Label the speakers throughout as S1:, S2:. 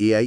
S1: AI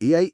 S1: AI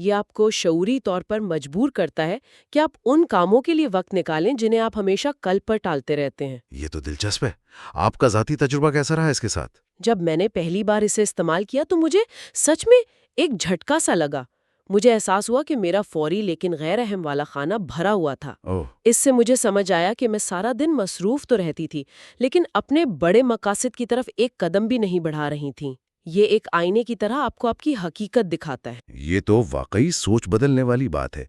S2: یہ آپ کو شعوری طور پر مجبور کرتا ہے کہ آپ ان کاموں کے لیے وقت نکالیں جنہیں آپ ہمیشہ کل پر ٹالتے رہتے ہیں۔
S1: یہ تو دلچسپ ہے۔ آپ کا ذاتی تجربہ کیسا رہا اس کے ساتھ؟
S2: جب میں نے پہلی بار اسے استعمال کیا تو مجھے سچ میں ایک جھٹکا سا لگا۔ مجھے احساس ہوا کہ میرا فوری لیکن غیر اہم والا خانہ بھرا ہوا تھا۔
S1: اوہ،
S2: اس سے مجھے سمجھ آیا کہ میں سارا دن مصروف تو رہتی تھی لیکن اپنے بڑے مقاصد کی طرف ایک قدم بھی نہیں بڑھا رہی تھیں۔ یہ ایک آئینے کی طرح آپ کی حقیقت دکھاتا ہے۔
S1: یہ تو واقعی سوچ بدلنے والی بات ہے۔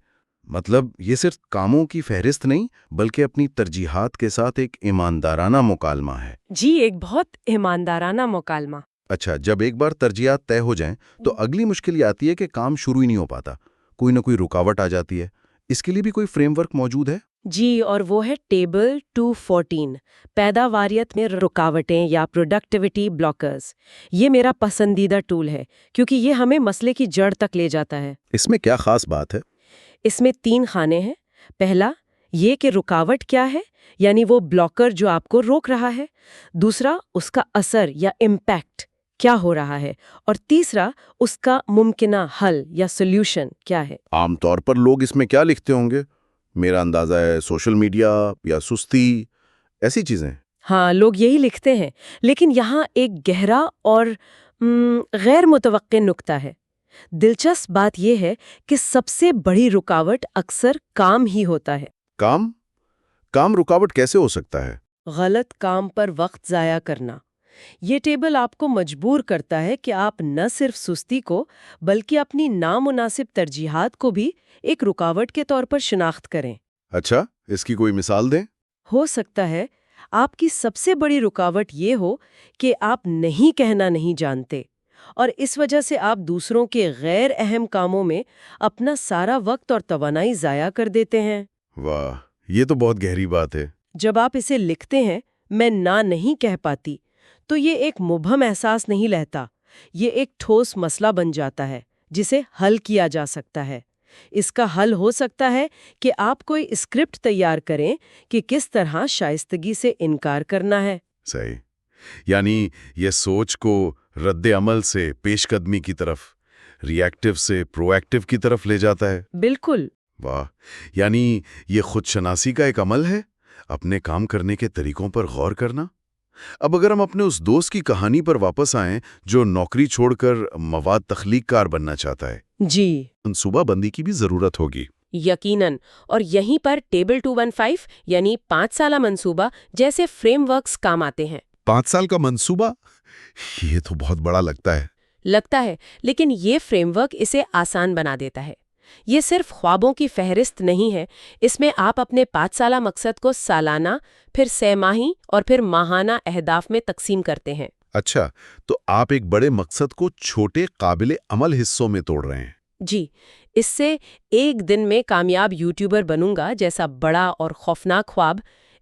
S1: مطلب یہ صرف کاموں کی فہرست نہیں بلکہ اپنی ترجیحات کے ساتھ ایک ایماندارانہ مکالمہ ہے۔
S2: جی، ایک بہت ایماندارانہ مکالمہ۔
S1: اچھا، جب ایک بار ترجیحات طے ہو جائیں تو اگلی مشکل یہ آتی ہے کہ کام شروع ہی نہیں ہو پاتا، کوئی نہ کوئی رکاوٹ آ جاتی ہے۔ اس کے لیے بھی کوئی فریم ورک موجود ہے؟
S2: جی، اور وہ ہے ٹیبل 214، پیداواریت میں رکاوٹیں یا پروڈکٹیوٹی بلاکرز۔ یہ میرا پسندیدہ ٹول ہے کیونکہ یہ ہمیں مسئلے کی جڑ تک لے جاتا ہے۔
S1: اس میں کیا خاص بات ہے؟
S2: اس میں 3 خانے ہیں۔ پہلا، یہ کہ رکاوٹ کیا ہے، یعنی وہ بلاکر جو آپ کو روک رہا ہے۔ دوسرا، اس کا اثر یا امپیکٹ کیا ہو رہا ہے، اور تیسرا، اس کا ممکنہ حل یا سولوشن کیا ہے۔
S1: عام طور پر لوگ اس میں کیا لکھتے ہوں گے؟ میرا اندازہ ہے سوشل میڈیا یا سستی، ایسی چیزیں۔
S2: ہاں، لوگ یہی لکھتے ہیں، لیکن یہاں ایک گہرا اور غیر متوقع نکتہ ہے۔ دلچسپ بات یہ ہے کہ سب سے بڑی رکاوٹ اکثر کام ہی ہوتا ہے۔
S1: کام رکاوٹ کیسے ہو سکتا ہے؟
S2: غلط کام پر وقت ضائع کرنا۔ یہ ٹیبل آپ کو مجبور کرتا ہے کہ آپ نہ صرف سستی کو بلکہ اپنی نامناسب ترجیحات کو بھی ایک رکاوٹ کے طور پر شناخت کریں۔
S1: اچھا، اس کی کوئی مثال دیں؟
S2: ہو سکتا ہے آپ کی سب سے بڑی رکاوٹ یہ ہو کہ آپ نہیں کہنا نہیں جانتے، اور اس وجہ سے آپ دوسروں کے غیر اہم کاموں میں اپنا سارا وقت اور توانائی ضائع کر دیتے ہیں۔
S1: واہ، یہ تو بہت گہری بات ہے۔
S2: جب آپ اسے لکھتے ہیں، میں نہ نہیں کہہ پاتی، تو یہ ایک مبہم احساس نہیں رہتا، یہ ایک ٹھوس مسئلہ بن جاتا ہے جسے حل کیا جا سکتا ہے۔ اس کا حل ہو سکتا ہے کہ آپ کوئی اسکرپٹ تیار کریں کہ کس طرح شائستگی سے انکار کرنا ہے۔
S1: صحیح، یعنی یہ سوچ کو رد عمل سے پیش قدمی کی طرف، ری ایکٹیو سے پرو ایکٹیو کی طرف لے جاتا ہے۔
S2: بالکل۔
S1: واہ، یعنی یہ خود شناسی کا ایک عمل ہے، اپنے کام کرنے کے طریقوں پر غور کرنا۔ اب اگر ہم اپنے اس دوست کی کہانی پر واپس آئیں جو نوکری چھوڑ کر مواد تخلیق کار بننا چاہتا ہے،
S2: جی،
S1: منصوبہ بندی کی بھی ضرورت ہوگی۔
S2: یقیناً، اور یہیں پر ٹیبل 215 یعنی 5 سالہ منصوبہ جیسے فریم ورکس کام آتے ہیں۔
S1: 5 سال کا منصوبہ، یہ تو بہت بڑا
S2: لگتا ہے، لیکن یہ فریم ورک اسے آسان بنا دیتا ہے۔ یہ صرف خوابوں کی فہرست نہیں ہے، اس میں آپ اپنے 5 سالہ مقصد کو سالانہ، پھر 6 ماہی اور پھر ماہانہ اہداف میں تقسیم کرتے ہیں۔
S1: اچھا، تو آپ ایک بڑے مقصد کو چھوٹے قابل عمل حصوں میں توڑ رہے ہیں۔
S2: جی، اس سے ایک دن میں کامیاب یوٹیوبر بنوں گا جیسا بڑا اور خوفناک خواب،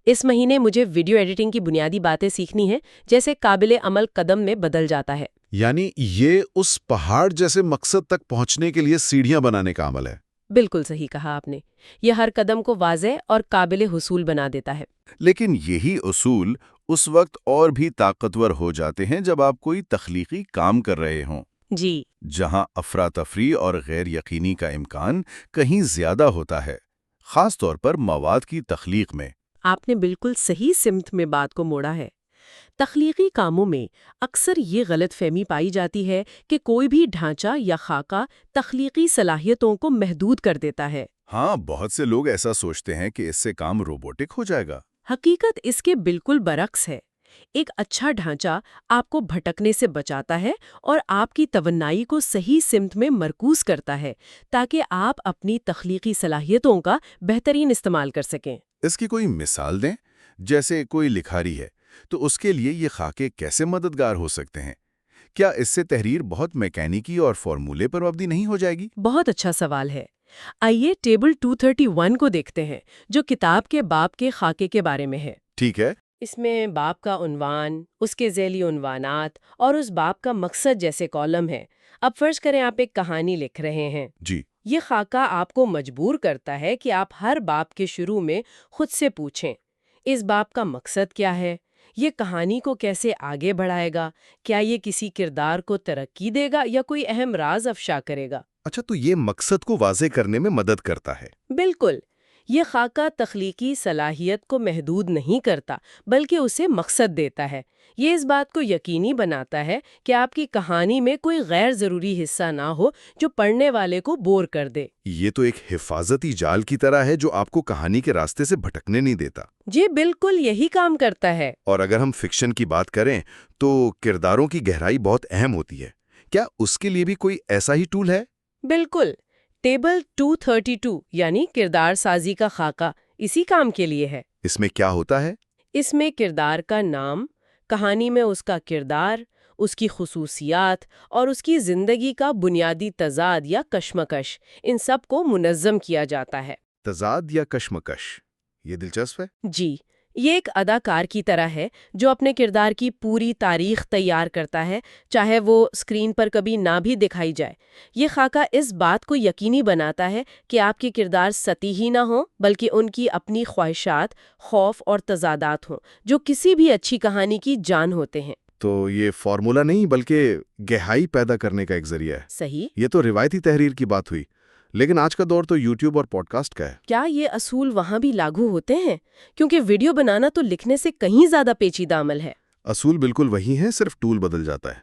S2: اس مہینے مجھے ویڈیو ایڈیٹنگ کی بنیادی باتیں سیکھنی ہیں، جیسے قابل عمل قدم میں بدل جاتا ہے۔
S1: یعنی یہ اس پہاڑ جیسے مقصد تک پہنچنے کے لیے سیڑھیاں بنانے کا عمل ہے۔
S2: بالکل صحیح کہا آپ نے، یہ ہر قدم کو واضح اور قابل حصول بنا دیتا ہے۔
S3: لیکن یہی اصول اس وقت اور بھی طاقتور ہو جاتے ہیں جب آپ کوئی تخلیقی کام کر رہے ہوں،
S2: جی،
S3: جہاں افراتفری اور غیر یقینی کا امکان کہیں زیادہ ہوتا ہے، خاص طور پر مواد کی تخلیق میں۔
S2: آپ نے بالکل صحیح سمت میں بات کو موڑا ہے۔ تخلیقی کاموں میں اکثر یہ غلط فہمی پائی جاتی ہے کہ کوئی بھی ڈھانچہ یا خاکہ تخلیقی صلاحیتوں کو محدود کر دیتا ہے۔
S3: ہاں، بہت سے لوگ ایسا سوچتے ہیں کہ اس سے کام روبوٹک ہو جائے گا۔
S2: حقیقت اس کے بالکل برعکس ہے۔ ایک اچھا ڈھانچہ آپ کو بھٹکنے سے بچاتا ہے اور آپ کی توانائی کو صحیح سمت میں مرکوز کرتا ہے تاکہ آپ اپنی تخلیقی صلاحیتوں کا بہترین استعمال کر سکیں۔
S3: اس کی کوئی مثال دیں؟ جیسے کوئی لکھاری ہے تو اس کے لیے یہ خاکے کیسے مددگار ہو سکتے ہیں؟ کیا اس سے تحریر بہت میکینیکی اور فارمولے پر مبنی نہیں ہو جائے گی؟
S2: بہت اچھا سوال ہے۔ آئیے ٹیبل 231 کو دیکھتے ہیں، جو کتاب کے باب کے خاکے کے بارے میں ہے۔
S3: ٹھیک ہے۔
S2: اس میں باب کا عنوان، اس کے ذیلی عنوانات اور اس باب کا مقصد جیسے کالم ہے۔ اب فرض کریں آپ ایک کہانی لکھ رہے ہیں۔
S3: جی،
S2: یہ خاکہ آپ کو مجبور کرتا ہے کہ آپ ہر باب کے شروع میں خود سے پوچھیں، اس باب کا مقصد کیا ہے؟ یہ کہانی کو کیسے آگے بڑھائے گا؟ کیا یہ کسی کردار کو ترقی دے گا یا کوئی اہم راز افشا کرے گا؟
S3: اچھا، تو یہ مقصد کو واضح کرنے میں مدد کرتا ہے۔
S2: بالکل، یہ خاکہ تخلیقی صلاحیت کو محدود نہیں کرتا بلکہ اسے مقصد دیتا ہے۔ یہ اس بات کو یقینی بناتا ہے کہ آپ کی کہانی میں کوئی غیر ضروری حصہ نہ ہو جو پڑھنے والے کو بور کر دے۔
S3: یہ تو ایک حفاظتی جال کی طرح ہے جو آپ کو کہانی کے راستے سے بھٹکنے نہیں دیتا۔
S2: جی بالکل یہی کام کرتا ہے۔
S3: اور اگر ہم فکشن کی بات کریں تو کرداروں کی گہرائی بہت اہم ہوتی ہے۔ کیا اس کے لیے بھی کوئی ایسا ہی ٹول ہے؟
S2: بالکل، ٹیبل 232 یعنی کردار سازی کا خاکہ اسی کام کے لیے ہے۔
S3: اس میں کیا ہوتا ہے؟
S2: اس میں کردار کا نام، کہانی میں اس کا کردار، اس کی خصوصیات اور اس کی زندگی کا بنیادی تضاد یا کشمکش، ان سب کو منظم کیا جاتا ہے۔
S3: تضاد یا کشمکش، یہ دلچسپ ہے۔
S2: جی، یہ ایک اداکار کی طرح ہے جو اپنے کردار کی پوری تاریخ تیار کرتا ہے، چاہے وہ اسکرین پر کبھی نہ بھی دکھائی جائے۔ یہ خاکہ اس بات کو یقینی بناتا ہے کہ آپ کے کردار سطحی نہ ہوں بلکہ ان کی اپنی خواہشات، خوف اور تضادات ہوں جو کسی بھی اچھی کہانی کی جان ہوتے ہیں۔
S3: تو یہ فارمولا نہیں بلکہ گہرائی پیدا کرنے کا ایک ذریعہ ہے۔
S2: صحیح۔
S3: یہ تو روایتی تحریر کی بات ہوئی، لیکن آج کا دور تو یوٹیوب اور پوڈ کاسٹ کا ہے۔
S2: کیا یہ اصول وہاں بھی لاگو ہوتے ہیں؟ کیونکہ ویڈیو بنانا تو لکھنے سے کہیں زیادہ پیچیدہ عمل ہے۔
S3: اصول بالکل وہی ہیں، صرف ٹول بدل جاتا ہے۔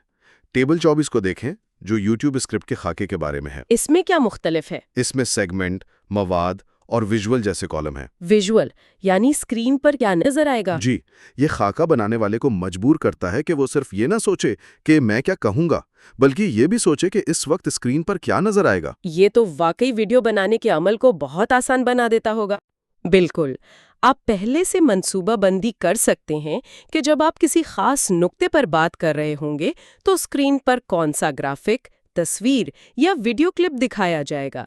S3: ٹیبل 24 کو دیکھیں جو یوٹیوب اسکرپٹ کے خاکے کے بارے میں ہے۔
S2: اس میں کیا مختلف ہے؟
S3: اس میں سیگمنٹ، مواد اور ویژول جیسے کالم ہیں۔
S2: ویژول یعنی اسکرین پر کیا نظر آئے گا؟
S3: جی، یہ خاکہ بنانے والے کو مجبور کرتا ہے کہ وہ صرف یہ نہ سوچے کہ میں کیا کہوں گا، بلکہ یہ بھی سوچے کہ اس وقت اسکرین پر کیا نظر آئے گا۔
S2: یہ تو واقعی ویڈیو بنانے کے عمل کو بہت آسان بنا دیتا ہوگا۔ بالکل، آپ پہلے سے منصوبہ بندی کر سکتے ہیں کہ جب آپ کسی خاص نقطے پر بات کر رہے ہوں گے تو اسکرین پر کون سا گرافک، تصویر یا ویڈیو کلپ دکھایا جائے گا۔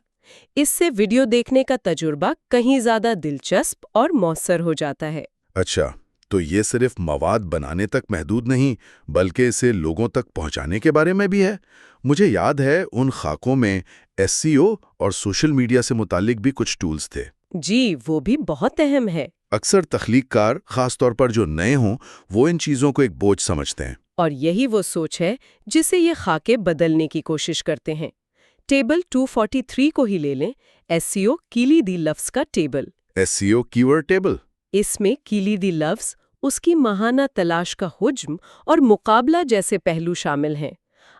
S2: اس سے ویڈیو دیکھنے کا تجربہ کہیں زیادہ دلچسپ اور مؤثر ہو جاتا ہے۔
S3: اچھا، تو یہ صرف مواد بنانے تک محدود نہیں بلکہ اسے لوگوں تک پہنچانے کے بارے میں بھی ہے۔ مجھے یاد ہے ان خاکوں میں SEO اور سوشل میڈیا سے متعلق بھی کچھ ٹولز تھے۔
S2: جی، وہ بھی بہت اہم ہے۔
S3: اکثر تخلیق کار، خاص طور پر جو نئے ہوں، وہ ان چیزوں کو ایک بوجھ سمجھتے ہیں۔
S2: اور یہی وہ سوچ ہے جسے یہ خاکے بدلنے کی کوشش کرتے ہیں۔ ٹیبل 243 کو ہی لے لیں، SEO کلیدی لفظ کا ٹیبل۔
S3: SEO کی ورڈ ٹیبل۔
S2: اس میں کلیدی لفظ، اس کی ماہانہ تلاش کا حجم اور مقابلہ جیسے پہلو شامل ہیں۔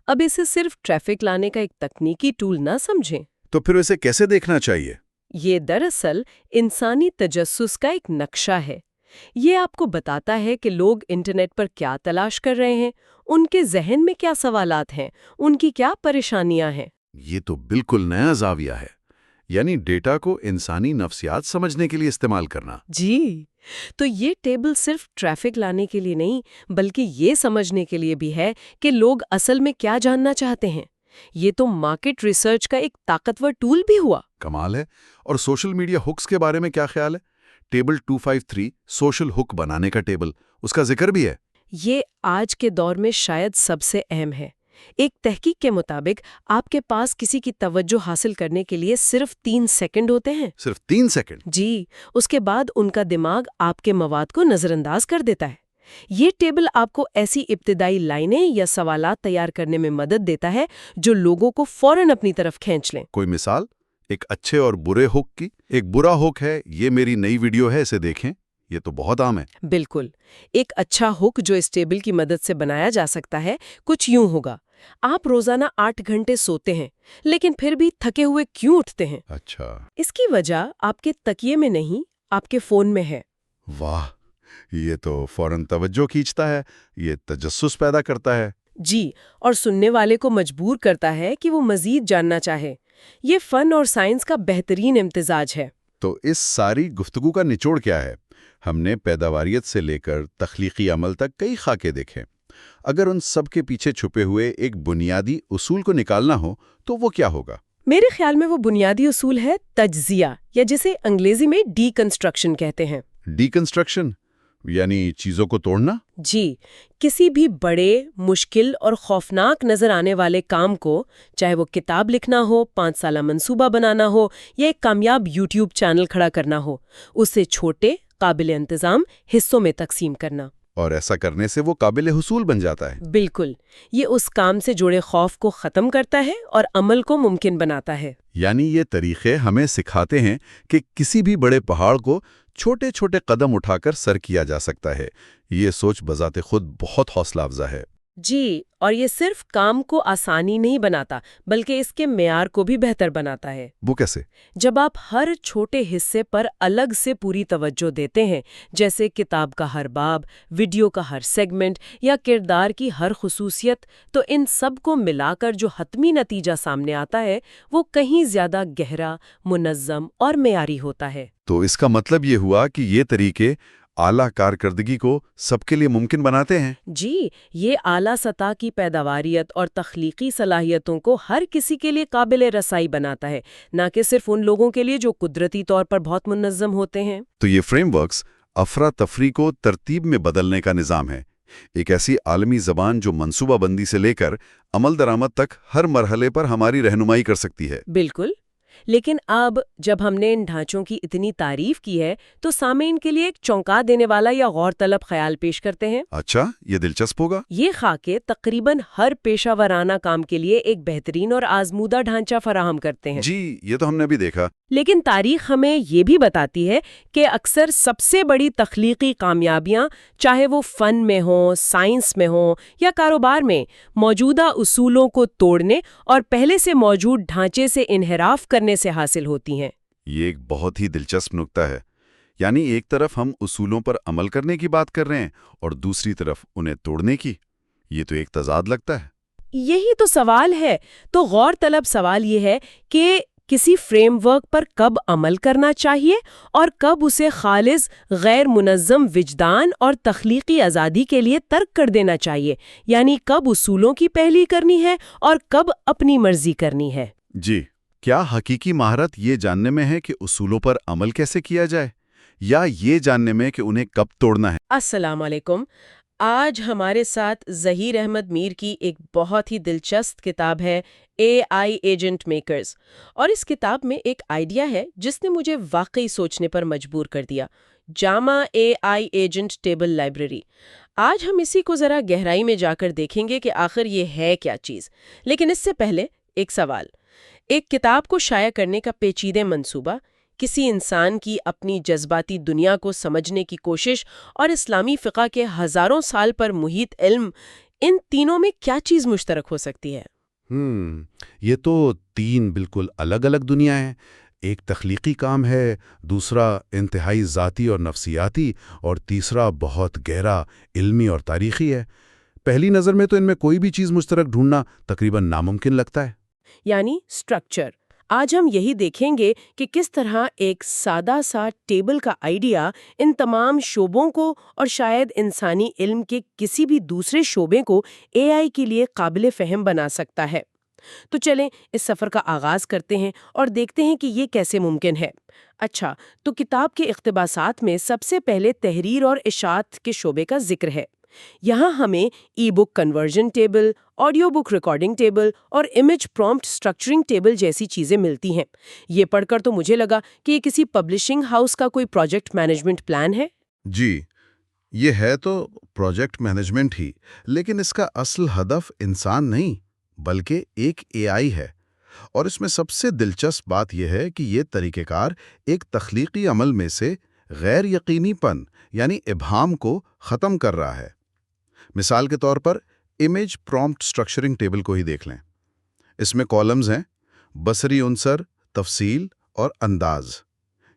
S2: اب اسے صرف ٹریفک لانے کا ایک تکنیکی ٹول نہ سمجھیں۔
S3: تو پھر اسے کیسے دیکھنا چاہیے؟
S2: یہ دراصل انسانی تجسس کا ایک نقشہ ہے۔ یہ آپ کو بتاتا ہے کہ لوگ انٹرنیٹ پر کیا تلاش کر رہے ہیں، ان کے ذہن میں کیا سوالات ہیں، ان کی کیا پریشانیاں ہیں۔
S3: یہ تو بالکل نیا زاویہ ہے، یعنی ڈیٹا کو انسانی نفسیات سمجھنے کے لیے استعمال کرنا۔
S2: جی، تو یہ ٹیبل صرف ٹریفک لانے کے لیے نہیں بلکہ یہ سمجھنے کے لیے بھی ہے کہ لوگ اصل میں کیا جاننا چاہتے ہیں۔ یہ تو مارکیٹ ریسرچ کا ایک طاقتور ٹول بھی ہوا۔
S3: کمال ہے۔ اور سوشل میڈیا ہکس کے بارے میں کیا خیال ہے؟ ٹیبل 253 سوشل ہک بنانے کا ٹیبل، اس کا ذکر بھی ہے۔
S2: یہ آج کے دور میں شاید سب سے اہم ہے۔ ایک تحقیق کے مطابق آپ کے پاس کسی کی توجہ حاصل کرنے کے لیے صرف 3 سیکنڈ ہوتے ہیں۔
S3: صرف 3 سیکنڈ؟
S2: جی، اس کے بعد ان کا دماغ آپ کے مواد کو نظر انداز کر دیتا ہے۔ یہ ٹیبل آپ کو ایسی ابتدائی لائنیں یا سوالات تیار کرنے میں مدد دیتا ہے جو لوگوں کو فوراً اپنی طرف کھینچ لیں۔
S3: کوئی مثال؟ ایک اچھے اور برے ہک کی؟ ایک برا ہک ہے، یہ میری نئی ویڈیو ہے، اسے دیکھیں، یہ تو بہت عام ہے۔
S2: بالکل، ایک اچھا ہک جو اس ٹیبل کی مدد سے بنایا جا سکتا ہے کچھ یوں ہوگا: آپ روزانہ 8 گھنٹے سوتے ہیں لیکن پھر بھی تھکے ہوئے کیوں اٹھتے ہیں؟
S3: اچھا،
S2: اس کی وجہ آپ کے تکیے میں نہیں، آپ کے فون میں ہے۔
S3: واہ، یہ تو فوراً توجہ کھینچتا ہے، یہ تجسس پیدا کرتا ہے۔
S2: جی، اور سننے والے کو مجبور کرتا ہے کہ وہ مزید جاننا چاہے۔ یہ فن اور سائنس کا بہترین امتزاج ہے۔
S3: تو اس ساری گفتگو کا نچوڑ کیا ہے؟ ہم نے پیداواریت سے لے کر تخلیقی عمل تک کئی خاکے دیکھے۔ اگر ان سب کے پیچھے چھپے ہوئے ایک بنیادی اصول کو نکالنا ہو تو وہ کیا ہوگا؟
S2: میرے خیال میں وہ بنیادی اصول ہے تجزیہ، یا جسے انگریزی میں ڈی کنسٹرکشن کہتے ہیں۔
S3: ڈی کنسٹرکشن یعنی چیزوں کو توڑنا؟
S2: جی، کسی بھی بڑے، مشکل اور خوفناک نظر آنے والے کام کو، چاہے وہ کتاب لکھنا ہو، 5 سالہ منصوبہ بنانا ہو یا ایک کامیاب یوٹیوب چینل کھڑا کرنا ہو، اسے چھوٹے، قابل انتظام حصوں میں تقسیم کرنا۔
S3: اور ایسا کرنے سے وہ قابل حصول بن جاتا ہے۔
S2: بالکل، یہ اس کام سے جڑے خوف کو ختم کرتا ہے اور عمل کو ممکن بناتا ہے۔
S3: یعنی یہ طریقے ہمیں سکھاتے ہیں کہ کسی بھی بڑے پہاڑ کو چھوٹے چھوٹے قدم اٹھا کر سر کیا جا سکتا ہے۔ یہ سوچ بذات خود بہت حوصلہ افزا ہے۔
S2: جی، اور یہ صرف کام کو آسانی نہیں بناتا بلکہ اس کے معیار کو بھی بہتر بناتا ہے۔
S3: وہ کیسے؟
S2: جب آپ ہر چھوٹے حصے پر الگ سے پوری توجہ دیتے ہیں، جیسے کتاب کا ہر باب، ویڈیو کا ہر سیگمنٹ یا کردار کی ہر خصوصیت، تو ان سب کو ملا کر جو حتمی نتیجہ سامنے آتا ہے وہ کہیں زیادہ گہرا، منظم اور معیاری ہوتا ہے۔
S3: تو اس کا مطلب یہ ہوا کہ یہ طریقے اعلیٰ کارکردگی کو سب کے لیے ممکن بناتے ہیں۔
S2: جی، یہ اعلیٰ سطح کی پیداواریت اور تخلیقی صلاحیتوں کو ہر کسی کے لیے قابل رسائی بناتا ہے، نہ کہ صرف ان لوگوں کے لیے جو قدرتی طور پر بہت منظم ہوتے ہیں۔
S3: تو یہ فریم ورکس افراتفری کو ترتیب میں بدلنے کا نظام ہے، ایک ایسی عالمی زبان جو منصوبہ بندی سے لے کر عمل درآمد تک ہر مرحلے پر ہماری رہنمائی کر سکتی ہے۔
S2: بالکل، لیکن اب جب ہم نے ان ڈھانچوں کی اتنی تعریف کی ہے تو سامعین کے لیے ایک چونکا دینے والا یا غور طلب خیال پیش کرتے ہیں۔
S3: اچھا، یہ دلچسپ ہوگا۔
S2: یہ خاکے تقریباً ہر پیشہ ورانہ کام کے لیے ایک بہترین اور آزمودہ ڈھانچہ فراہم کرتے ہیں۔
S3: جی، یہ تو ہم نے بھی دیکھا۔
S2: لیکن تاریخ ہمیں یہ بھی بتاتی ہے کہ اکثر سب سے بڑی تخلیقی کامیابیاں، چاہے وہ فن میں ہوں، سائنس میں ہوں یا کاروبار میں، موجودہ اصولوں کو توڑنے اور پہلے سے موجود ڈھانچے سے انحراف کرنے سے حاصل ہوتی ہیں۔
S3: یہ ایک بہت ہی دلچسپ نکتہ ہے، یعنی ایک طرف ہم اصولوں پر عمل کرنے کی بات کر رہے ہیں اور دوسری طرف انہیں توڑنے کی۔ یہ تو ایک تضاد لگتا ہے۔
S2: یہی تو سوال ہے۔ تو غور طلب سوال یہ ہے کہ کسی فریم ورک پر کب عمل کرنا چاہیے اور کب اسے خالص غیر منظم وجدان اور تخلیقی آزادی کے لیے ترک کر دینا چاہیے، یعنی کب اصولوں کی پیروی کرنی ہے اور کب اپنی مرضی کرنی ہے۔
S3: جی، کیا حقیقی مہارت یہ جاننے میں ہے کہ اصولوں پر عمل کیسے کیا جائے، یا یہ جاننے میں کہ انہیں کب توڑنا ہے؟
S2: السلام علیکم۔ آج ہمارے ساتھ ظہیر احمد میر کی ایک بہت ہی دلچسپ کتاب ہے اے آئی ایجنٹ میکرز، اور اس کتاب میں ایک آئیڈیا ہے جس نے مجھے واقعی سوچنے پر مجبور کر دیا: جامع اے آئی ایجنٹ ٹیبل لائبریری۔ آج ہم اسی کو ذرا گہرائی میں جا کر دیکھیں گے کہ آخر یہ ہے کیا چیز، لیکن اس سے پہلے ایک سوال۔ ایک کتاب کو شائع کرنے کا پیچیدہ منصوبہ، کسی انسان کی اپنی جذباتی دنیا کو سمجھنے کی کوشش اور اسلامی فقہ کے ہزاروں سال پر محیط علم، ان تینوں میں کیا چیز مشترک ہو سکتی ہے؟
S3: یہ تو تین بالکل الگ الگ دنیا ہیں۔ ایک تخلیقی کام ہے، دوسرا انتہائی ذاتی اور نفسیاتی، اور تیسرا بہت گہرا علمی اور تاریخی ہے۔ پہلی نظر میں تو ان میں کوئی بھی چیز مشترک ڈھونڈنا تقریباً ناممکن لگتا ہے۔
S2: یعنی سٹرکچر۔ آج ہم یہی دیکھیں گے کہ کس طرح ایک سادہ سا ٹیبل کا آئیڈیا ان تمام شعبوں کو اور شاید انسانی علم کے کسی بھی دوسرے شعبے کو اے آئی کے لیے قابل فہم بنا سکتا ہے۔ تو چلیں اس سفر کا آغاز کرتے ہیں اور دیکھتے ہیں کہ یہ کیسے ممکن ہے۔ اچھا، تو کتاب کے اقتباسات میں سب سے پہلے تحریر اور اشاعت کے شعبے کا ذکر ہے۔ یہاں ہمیں e book conversion table, audio book recording table اور امیج پرومپٹ سٹرکچرنگ ٹیبل جیسی چیزیں ملتی ہیں۔ یہ پڑھ کر تو مجھے لگا کہ یہ کسی پبلشنگ ہاؤس کا کوئی پروجیکٹ مینجمنٹ پلان ہے۔
S3: جی، یہ ہے تو پروجیکٹ مینجمنٹ ہی، لیکن اس کا اصل ہدف انسان نہیں بلکہ ایک اے آئی ہے۔ اور اس میں سب سے دلچسپ بات یہ ہے کہ یہ طریقہ کار ایک تخلیقی عمل میں سے غیر یقینی پن یعنی ابہام کو ختم کر رہا ہے۔ مثال کے طور پر امیج پرومپٹ سٹرکچرنگ ٹیبل کو ہی دیکھ لیں۔ اس میں کالمز ہیں: بصری عنصر، تفصیل اور انداز۔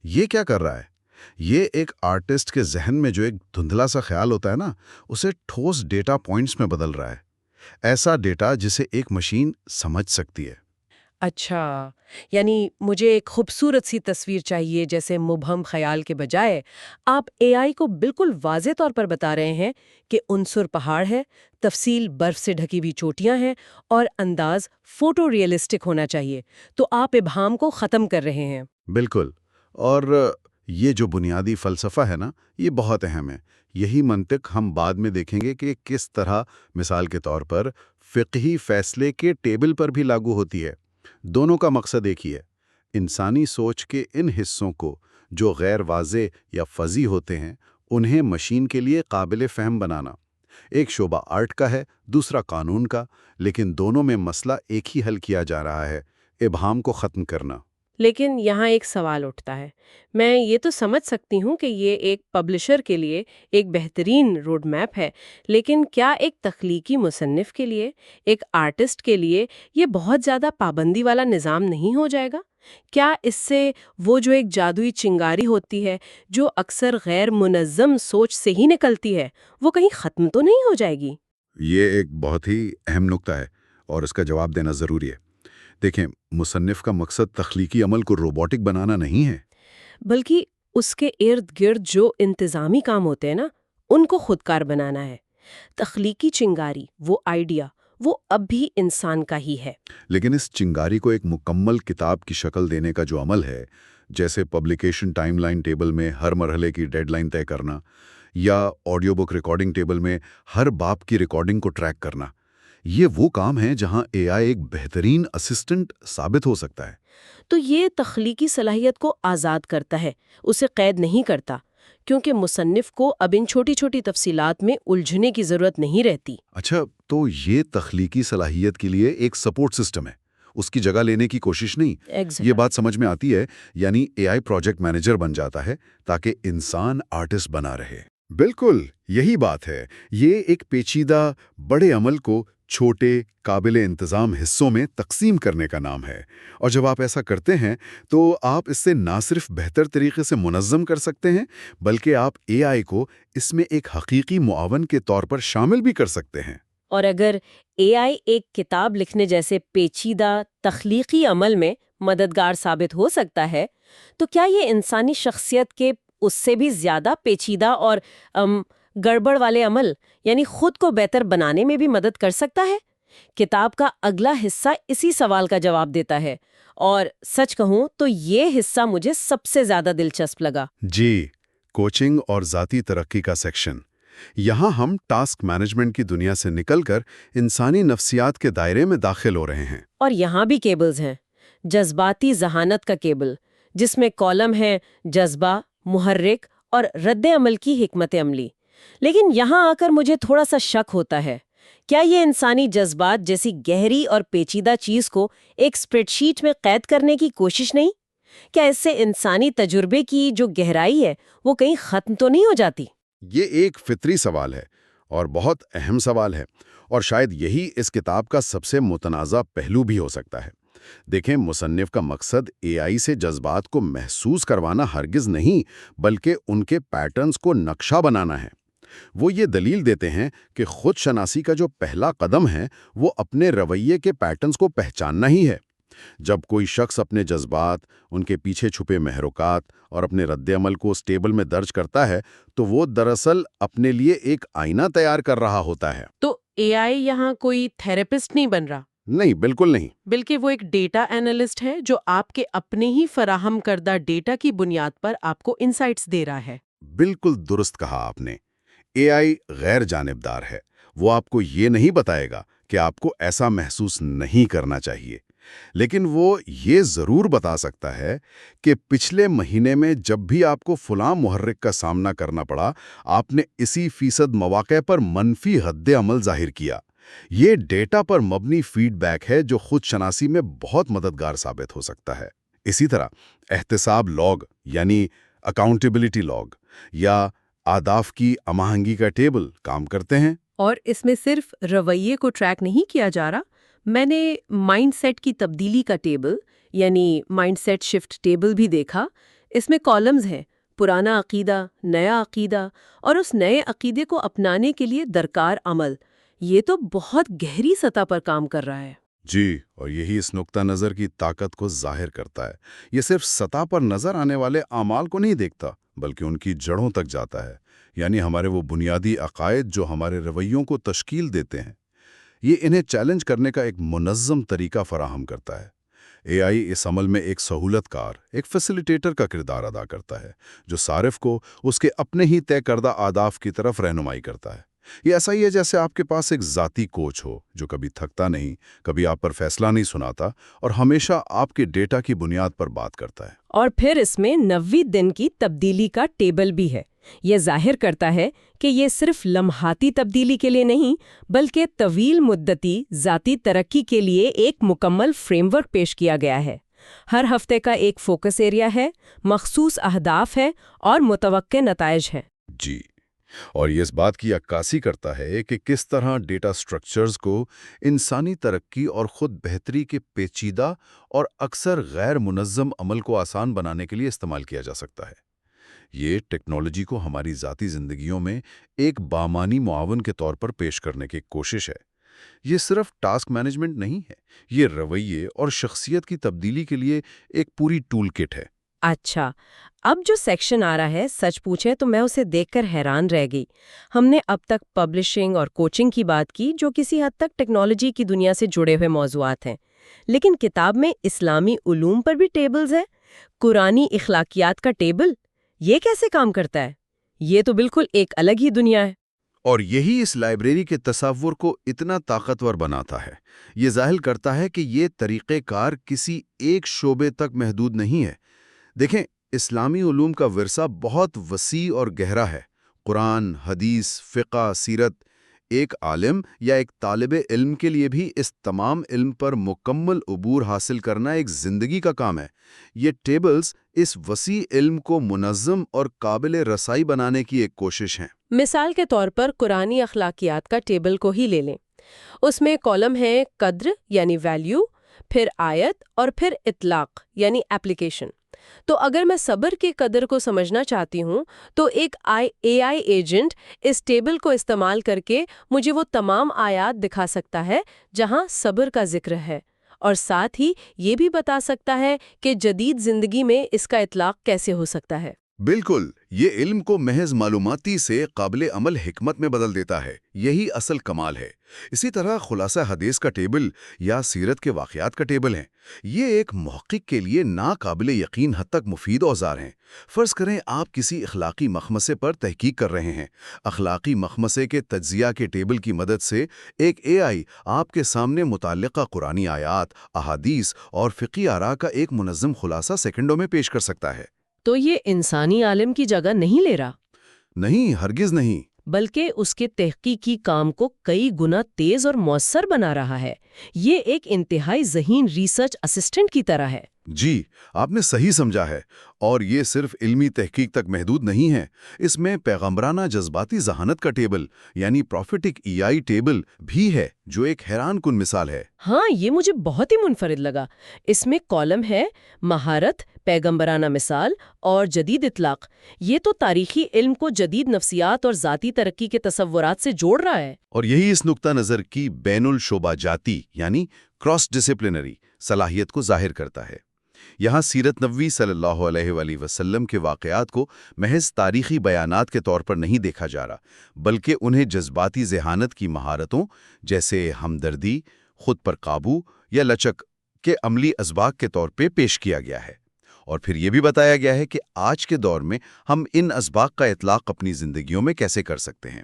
S3: یہ کیا کر رہا ہے؟ یہ ایک آرٹسٹ کے ذہن میں جو ایک دھندلا سا خیال ہوتا ہے نا، اسے ٹھوس ڈیٹا پوائنٹس میں بدل رہا ہے، ایسا ڈیٹا جسے ایک مشین سمجھ سکتی ہے۔
S2: اچھا، یعنی مجھے ایک خوبصورت سی تصویر چاہیے، جیسے مبہم خیال کے بجائے آپ اے آئی کو بالکل واضح طور پر بتا رہے ہیں کہ عنصر پہاڑ ہے، تفصیل برف سے ڈھکی ہوئی چوٹیاں ہیں اور انداز فوٹو ریئلسٹک ہونا چاہیے۔ تو آپ ابہام کو ختم کر رہے ہیں۔
S3: بالکل، اور یہ جو بنیادی فلسفہ ہے نا، یہ بہت اہم ہے۔ یہی منطق ہم بعد میں دیکھیں گے کہ کس طرح مثال کے طور پر فقہی فیصلے کے ٹیبل پر بھی لاگو ہوتی ہے۔ دونوں کا مقصد ایک ہی ہے: انسانی سوچ کے ان حصوں کو جو غیر واضح یا فزی ہوتے ہیں،
S1: انہیں مشین کے لیے قابل فہم بنانا۔ ایک شعبہ آرٹ کا ہے، دوسرا قانون کا، لیکن دونوں میں مسئلہ ایک ہی حل کیا جا رہا ہے: ابہام کو ختم کرنا۔
S2: لیکن یہاں ایک سوال اٹھتا ہے۔ میں یہ تو سمجھ سکتی ہوں کہ یہ ایک پبلشر کے لیے ایک بہترین روڈ میپ ہے، لیکن کیا ایک تخلیقی مصنف کے لیے، ایک آرٹسٹ کے لیے یہ بہت زیادہ پابندی والا نظام نہیں ہو جائے گا؟ کیا اس سے وہ جو ایک جادوئی چنگاری ہوتی ہے جو اکثر غیر منظم سوچ سے ہی نکلتی ہے، وہ کہیں ختم تو نہیں ہو جائے گی؟
S1: یہ ایک بہت ہی اہم نکتہ ہے اور اس کا جواب دینا ضروری ہے۔ دیکھیں، مصنف کا مقصد تخلیقی عمل کو روبوٹک بنانا نہیں ہے،
S2: بلکہ اس کے ارد گرد جو انتظامی کام ہوتے ہیں نا، ان کو خودکار بنانا ہے۔ تخلیقی چنگاری، وہ آئیڈیا، وہ اب بھی انسان کا ہی ہے۔
S1: لیکن اس چنگاری کو ایک مکمل کتاب کی شکل دینے کا جو عمل ہے، جیسے پبلیکیشن ٹائم لائن ٹیبل میں ہر مرحلے کی ڈیڈ لائن طے کرنا، یا آڈیو بک ریکارڈنگ ٹیبل میں ہر باپ کی ریکارڈنگ کو ٹریک کرنا، یہ وہ کام ہے جہاں اے آئی ایک بہترین اسسٹنٹ ثابت ہو سکتا ہے۔
S2: تو یہ تخلیقی صلاحیت کو آزاد کرتا ہے، اسے قید نہیں کرتا، کیونکہ مصنف کو اب ان چھوٹی چھوٹی تفصیلات میں الجھنے کی ضرورت نہیں رہتی۔
S1: اچھا، تو یہ تخلیقی صلاحیت کے لیے ایک سپورٹ سسٹم ہے، اس کی جگہ لینے کی کوشش نہیں۔ یہ بات سمجھ میں آتی ہے، یعنی اے آئی پروجیکٹ مینیجر بن جاتا ہے تاکہ انسان آرٹسٹ بنا رہے۔ بالکل یہی بات ہے۔ یہ ایک پیچیدہ بڑے عمل کو چھوٹے قابل انتظام حصوں میں تقسیم کرنے کا نام ہے، اور جب آپ ایسا کرتے ہیں تو آپ اس سے نہ صرف بہتر طریقے سے منظم کر سکتے ہیں، بلکہ آپ اے آئی کو اس میں ایک حقیقی معاون کے طور پر شامل بھی کر سکتے ہیں۔
S2: اور اگر اے آئی ایک کتاب لکھنے جیسے پیچیدہ تخلیقی عمل میں مددگار ثابت ہو سکتا ہے، تو کیا یہ انسانی شخصیت کے اس سے بھی زیادہ پیچیدہ اور گڑبڑ والے عمل، یعنی خود کو بہتر بنانے میں بھی مدد کر سکتا ہے؟ کتاب کا اگلا حصہ اسی سوال کا جواب دیتا ہے، اور سچ کہوں تو یہ حصہ مجھے سب سے زیادہ دلچسپ لگا۔
S1: جی، کوچنگ اور ذاتی ترقی کا سیکشن۔ یہاں ہم ٹاسک مینجمنٹ کی دنیا سے نکل کر انسانی نفسیات کے دائرے میں داخل ہو رہے ہیں۔
S2: اور یہاں بھی کیبلز ہیں، جذباتی ذہانت کا کیبل، جس میں کالم ہے جذبہ، محرک اور رد عمل کی حکمت عملی۔ لیکن یہاں آ کر مجھے تھوڑا سا شک ہوتا ہے، کیا یہ انسانی جذبات جیسی گہری اور پیچیدہ چیز کو ایک اسپریڈ شیٹ میں قید کرنے کی کوشش نہیں؟ کیا اس سے انسانی تجربے کی جو گہرائی ہے وہ کہیں ختم تو نہیں ہو جاتی؟
S1: یہ ایک فطری سوال ہے اور بہت اہم سوال ہے، اور شاید یہی اس کتاب کا سب سے متنازع پہلو بھی ہو سکتا ہے۔ دیکھیں، مصنف کا مقصد اے آئی سے جذبات کو محسوس کروانا ہرگز نہیں، بلکہ ان کے پیٹرنز کو نقشہ بنانا ہے۔ وہ یہ دلیل دیتے ہیں کہ خود شناسی کا جو پہلا قدم ہے وہ اپنے رویے کے پیٹرنز کو پہچاننا ہی ہے۔ جب کوئی شخص اپنے جذبات، ان کے پیچھے چھپے محرکات اور اپنے رد عمل کو اس ٹیبل میں درج کرتا ہے تو وہ دراصل اپنے لیے ایک آئینہ تیار کر رہا ہوتا ہے۔
S2: تو اے آئی یہاں کوئی تھراپسٹ نہیں بن رہا؟
S1: نہیں، بالکل نہیں۔
S2: بلکہ وہ ایک ڈیٹا اینالسٹ ہے جو آپ کے اپنے ہی فراہم کردہ ڈیٹا کی بنیاد پر آپ کو انسائٹس دے رہا ہے۔
S1: بالکل درست کہا آپ نے۔ اے آئی غیر جانبدار ہے، وہ آپ کو یہ نہیں بتائے گا کہ آپ کو ایسا محسوس نہیں کرنا چاہیے، لیکن وہ یہ ضرور بتا سکتا ہے کہ پچھلے مہینے میں جب بھی آپ کو فلاں محرک کا سامنا کرنا پڑا، آپ نے اسی فیصد مواقع پر منفی رد عمل ظاہر کیا۔ یہ ڈیٹا پر مبنی فیڈ بیک ہے جو خود شناسی میں بہت مددگار ثابت ہو سکتا ہے۔ اسی طرح احتساب لاگ، یعنی اکاؤنٹیبلٹی لاگ، یا اہداف کی اماہنگی کا ٹیبل کام کرتے ہیں۔
S2: اور اس میں صرف رویے کو ٹریک نہیں کیا جا رہا، میں نے مائنڈ سیٹ کی تبدیلی کا ٹیبل، یعنی مائنڈ سیٹ شفٹ ٹیبل بھی دیکھا۔ اس میں کالمز ہیں: پرانا عقیدہ، نیا عقیدہ، اور اس نئے عقیدے کو اپنانے کے لیے درکار عمل۔ یہ تو بہت گہری سطح پر کام کر رہا ہے۔
S1: جی، اور یہی اس نقطہ نظر کی طاقت کو ظاہر کرتا ہے۔ یہ صرف سطح پر نظر آنے والے اعمال کو نہیں دیکھتا، بلکہ ان کی جڑوں تک جاتا ہے، یعنی ہمارے وہ بنیادی عقائد جو ہمارے رویوں کو تشکیل دیتے ہیں۔ یہ انہیں چیلنج کرنے کا ایک منظم طریقہ فراہم کرتا ہے۔ اے آئی اس عمل میں ایک سہولت کار، ایک فیسیلیٹیٹر کا کردار ادا کرتا ہے، جو صارف کو اس کے اپنے ہی طے کردہ اہداف کی طرف رہنمائی کرتا ہے۔ یہ ایسا ہی ہے جیسے آپ کے پاس ایک ذاتی کوچ ہو جو کبھی تھکتا نہیں، کبھی آپ پر فیصلہ نہیں سناتا، اور ہمیشہ آپ کے ڈیٹا کی بنیاد پر بات کرتا ہے۔
S2: اور پھر اس میں 90 دن کی تبدیلی کا ٹیبل بھی ہے، یہ ظاہر کرتا ہے کہ یہ صرف لمحاتی تبدیلی کے لیے نہیں بلکہ طویل مدتی ذاتی ترقی کے لیے ایک مکمل فریم ورک پیش کیا گیا ہے۔ ہر ہفتے کا ایک فوکس ایریا ہے، مخصوص اہداف ہے اور متوقع نتائج ہیں۔
S3: جی، اور یہ اس بات کی عکاسی کرتا ہے کہ کس طرح ڈیٹا سٹرکچرز کو انسانی ترقی اور خود بہتری کے پیچیدہ اور اکثر غیر منظم عمل کو آسان بنانے کے لیے استعمال کیا جا سکتا ہے۔ یہ ٹیکنالوجی کو ہماری ذاتی زندگیوں میں ایک بامانی معاون کے طور پر پیش کرنے کی کوشش ہے۔ یہ صرف ٹاسک مینجمنٹ نہیں ہے، یہ رویے اور شخصیت کی تبدیلی کے لیے ایک پوری ٹول کٹ ہے۔
S2: اچھا، اب جو سیکشن آ رہا ہے سچ پوچھیں تو میں اسے دیکھ کر حیران رہ گئی۔ ہم نے اب تک پبلشنگ اور کوچنگ کی بات کی جو کسی حد تک ٹیکنالوجی کی دنیا سے جڑے ہوئے موضوعات ہیں، لیکن کتاب میں اسلامی علوم پر بھی ٹیبلز ہیں۔ قرآنی اخلاقیات کا ٹیبل، یہ کیسے کام کرتا ہے؟ یہ تو بالکل ایک الگ ہی دنیا ہے۔
S1: اور یہی اس لائبریری کے تصور کو اتنا طاقتور بناتا ہے۔ یہ ظاہر کرتا ہے کہ یہ طریقہ کار کسی ایک شعبے تک محدود نہیں ہے۔ دیکھیں، اسلامی علوم کا ورثہ بہت وسیع اور گہرا ہے۔ قرآن، حدیث، فقہ، سیرت۔ ایک عالم یا ایک طالب علم کے لیے بھی اس تمام علم پر مکمل عبور حاصل کرنا ایک زندگی کا کام ہے۔ یہ ٹیبلز اس وسیع علم کو منظم اور قابل رسائی بنانے کی ایک کوشش ہیں۔
S2: مثال کے طور پر قرآنی اخلاقیات کا ٹیبل کو ہی لے لیں۔ اس میں کالم ہے قدر یعنی ویلیو، پھر آیت اور پھر اطلاق یعنی اپلیکیشن۔ تو اگر میں صبر کی قدر کو سمجھنا چاہتی ہوں تو ایک اے آئی ایجنٹ اس ٹیبل کو استعمال کر کے مجھے وہ تمام آیات دکھا سکتا ہے جہاں صبر کا ذکر ہے، اور ساتھ ہی یہ بھی بتا سکتا ہے کہ جدید زندگی میں اس کا اطلاق کیسے ہو سکتا ہے۔
S1: بالکل، یہ علم کو محض معلوماتی سے قابل عمل حکمت میں بدل دیتا ہے۔ یہی اصل کمال ہے۔ اسی طرح خلاصہ حدیث کا ٹیبل یا سیرت کے واقعات کا ٹیبل ہیں۔ یہ ایک محقق کے لیے ناقابل یقین حد تک مفید اوزار ہیں۔ فرض کریں آپ کسی اخلاقی مخمصے پر تحقیق کر رہے ہیں۔ اخلاقی مخمصے کے تجزیہ کے ٹیبل کی مدد سے ایک اے آئی آپ کے سامنے متعلقہ قرآنی آیات، احادیث اور فقہی آراء کا ایک منظم خلاصہ سیکنڈوں میں پیش کر سکتا ہے۔
S2: تو یہ انسانی عالم کی جگہ نہیں لے رہا؟
S1: نہیں، ہرگز نہیں۔
S2: بلکہ اس کے تحقیقی کام کو کئی گنا تیز اور مؤثر بنا رہا ہے۔ یہ ایک انتہائی ذہین ریسرچ اسسٹنٹ کی طرح ہے۔
S1: جی، آپ نے صحیح سمجھا ہے، اور یہ صرف علمی تحقیق تک محدود نہیں ہے۔ اس میں پیغمبرانہ جذباتی ذہانت کا ٹیبل یعنی پروفیٹک ای آئی ٹیبل بھی ہے، جو ایک حیران کن مثال ہے۔
S2: ہاں، یہ مجھے بہت ہی منفرد لگا۔ اس میں کالم ہے مہارت، پیغمبرانہ مثال اور جدید اطلاق۔ یہ تو تاریخی علم کو جدید نفسیات اور ذاتی ترقی کے تصورات سے جوڑ رہا ہے۔
S1: اور یہی اس نقطہ نظر کی بین الشعبہ جاتی یعنی کراس ڈسپلنری صلاحیت کو ظاہر کرتا ہے۔ یہاں سیرت نبوی صلی اللہ علیہ وآلہ وسلم کے واقعات کو محض تاریخی بیانات کے طور پر نہیں دیکھا جا رہا، بلکہ انہیں جذباتی ذہانت کی مہارتوں جیسے ہمدردی، خود پر قابو یا لچک کے عملی اسباق کے طور پہ پیش کیا گیا ہے۔ اور پھر یہ بھی بتایا گیا ہے کہ آج کے دور میں ہم ان اسباق کا اطلاق اپنی زندگیوں میں کیسے کر سکتے ہیں۔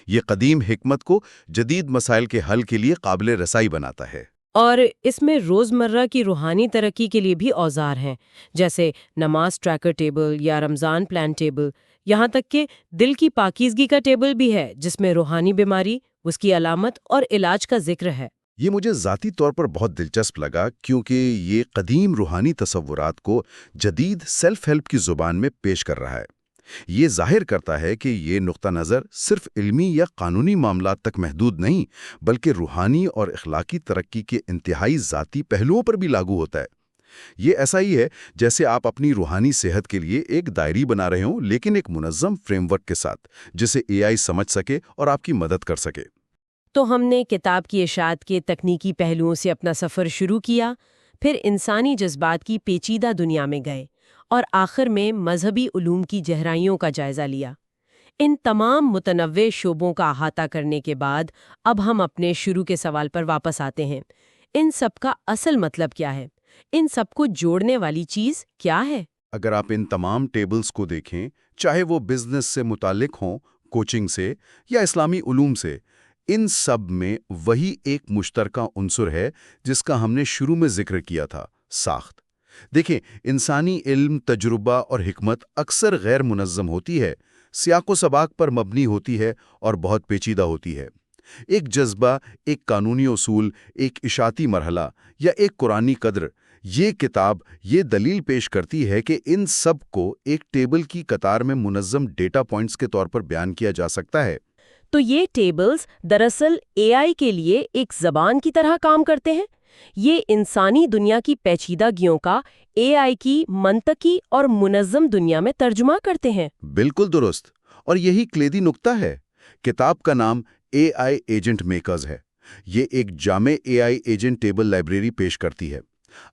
S1: یہ قدیم حکمت کو جدید مسائل کے حل کے لیے قابل رسائی بناتا ہے۔
S2: اور اس میں روزمرہ کی روحانی ترقی کے لیے بھی اوزار ہیں، جیسے نماز ٹریکر ٹیبل یا رمضان پلان ٹیبل، یہاں تک کہ دل کی پاکیزگی کا ٹیبل بھی ہے جس میں روحانی بیماری، اس کی علامت اور علاج کا ذکر ہے۔
S1: یہ مجھے ذاتی طور پر بہت دلچسپ لگا، کیونکہ یہ قدیم روحانی تصورات کو جدید سیلف ہیلپ کی زبان میں پیش کر رہا ہے۔ یہ ظاہر کرتا ہے کہ یہ نقطہ نظر صرف علمی یا قانونی معاملات تک محدود نہیں، بلکہ روحانی اور اخلاقی ترقی کے انتہائی ذاتی پہلوؤں پر بھی لاگو ہوتا ہے۔ یہ ایسا ہی ہے جیسے آپ اپنی روحانی صحت کے لیے ایک ڈائری بنا رہے ہوں، لیکن ایک منظم فریم ورک کے ساتھ، جسے اے آئی سمجھ سکے اور آپ کی مدد کر سکے۔
S2: تو ہم نے کتاب کی اشاعت کے تکنیکی پہلوؤں سے اپنا سفر شروع کیا، پھر انسانی جذبات کی پیچیدہ دنیا میں گئے، اور آخر میں مذہبی علوم کی گہرائیوں کا جائزہ لیا۔ ان تمام متنوع شعبوں کا احاطہ کرنے کے بعد اب ہم اپنے شروع کے سوال پر واپس آتے ہیں۔ ان سب کا اصل مطلب کیا ہے؟ ان سب کو جوڑنے والی چیز کیا ہے؟
S1: اگر آپ ان تمام ٹیبلز کو دیکھیں، چاہے وہ بزنس سے متعلق ہوں، کوچنگ سے یا اسلامی علوم سے، ان سب میں وہی ایک مشترکہ عنصر ہے جس کا ہم نے شروع میں ذکر کیا تھا: ساخت۔ دیکھیں، انسانی علم، تجربہ اور حکمت اکثر غیر منظم ہوتی ہے، سیاق و سباق پر مبنی ہوتی ہے اور بہت پیچیدہ ہوتی ہے۔ ایک جذبہ، ایک قانونی اصول، ایک اشاعتی مرحلہ یا ایک قرآنی قدر، یہ کتاب یہ دلیل پیش کرتی ہے کہ ان سب کو ایک ٹیبل کی قطار میں منظم ڈیٹا پوائنٹس کے طور پر بیان کیا جا سکتا ہے۔
S2: تو یہ ٹیبلز دراصل اے آئی کے لیے ایک زبان کی طرح کام کرتے ہیں؟ یہ انسانی دنیا کی پیچیدگیوں کا اے آئی کی منطقی اور منظم دنیا میں ترجمہ کرتے ہیں؟
S1: بالکل درست، اور یہی کلیدی نقطہ ہے۔ کتاب کا نام اے آئی ایجنٹ میکرز ہے۔ یہ ایک جامع اے آئی ایجنٹ ٹیبل لائبریری پیش کرتی ہے۔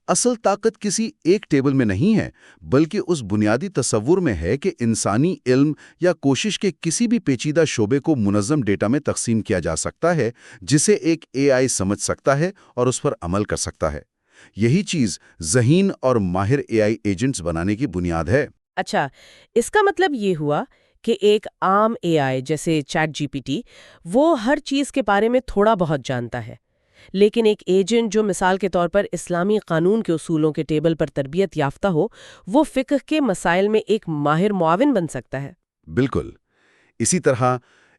S1: اصل طاقت کسی ایک ٹیبل میں نہیں ہے، بلکہ اس بنیادی تصور میں ہے کہ انسانی علم یا کوشش کے کسی بھی پیچیدہ شعبے کو منظم ڈیٹا میں تقسیم کیا جا سکتا ہے، جسے ایک اے آئی سمجھ سکتا ہے اور اس پر عمل کر سکتا ہے۔ یہی چیز ذہین اور ماہر اے آئی ایجنٹس بنانے کی بنیاد ہے۔
S2: اچھا، اس کا مطلب یہ ہوا کہ ایک عام اے آئی جیسے چیٹ جی پی ٹی وہ ہر چیز کے بارے میں تھوڑا بہت جانتا ہے، لیکن ایک ایجنٹ جو مثال کے طور پر اسلامی قانون کے اصولوں کے ٹیبل پر تربیت یافتہ ہو، وہ فقہ کے مسائل میں ایک ماہر معاون بن سکتا ہے۔
S1: بالکل اسی طرح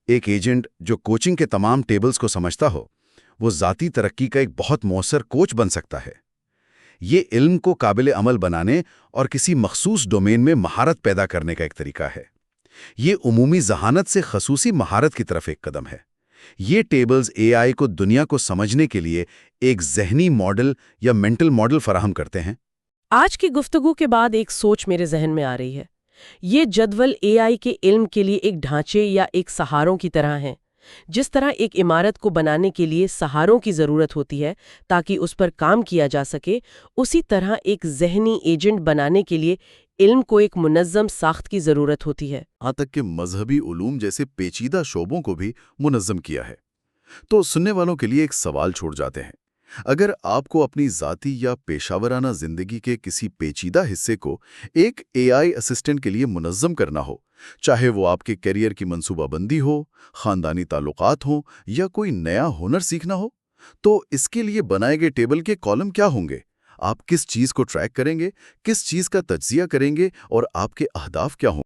S1: ایک ایجنٹ جو کوچنگ کے تمام ٹیبلز کو سمجھتا ہو، وہ ذاتی ترقی کا ایک بہت مؤثر کوچ بن سکتا ہے۔ یہ علم کو قابل عمل بنانے اور کسی مخصوص ڈومین میں مہارت پیدا کرنے کا ایک طریقہ ہے۔ یہ عمومی ذہانت سے خصوصی مہارت کی طرف ایک قدم ہے۔ یہ ٹیبلز اے آئی کو دنیا کو سمجھنے کے لیے ایک ذہنی ماڈل یا مینٹل ماڈل فراہم کرتے ہیں۔
S2: آج کی گفتگو کے بعد ایک سوچ میرے ذہن میں آ رہی ہے۔ یہ جدول اے آئی کے علم کے لیے ایک ڈھانچے یا ایک سہاروں کی طرح ہیں۔ جس طرح ایک عمارت کو بنانے کے لیے سہاروں کی ضرورت ہوتی ہے تاکہ اس پر کام کیا جا سکے، اسی طرح ایک ذہنی ایجنٹ بنانے کے لیے علم کو ایک منظم ساخت کی ضرورت ہوتی ہے۔
S3: یہاں تک کہ مذہبی علوم جیسے پیچیدہ شعبوں کو بھی منظم کیا ہے۔ تو سننے والوں کے لیے ایک سوال چھوڑ جاتے ہیں۔ اگر آپ کو اپنی ذاتی یا پیشہ ورانہ زندگی کے کسی پیچیدہ حصے کو ایک اے آئی اسسٹنٹ کے لیے منظم کرنا ہو، چاہے وہ آپ کے کیریئر کی منصوبہ بندی ہو، خاندانی تعلقات ہوں یا کوئی نیا ہنر سیکھنا ہو، تو اس کے لیے بنائے گئے ٹیبل کے کالم کیا ہوں گے؟ آپ کس چیز کو ٹریک کریں گے، کس چیز کا تجزیہ کریں گے اور آپ کے اہداف کیا ہوں گے؟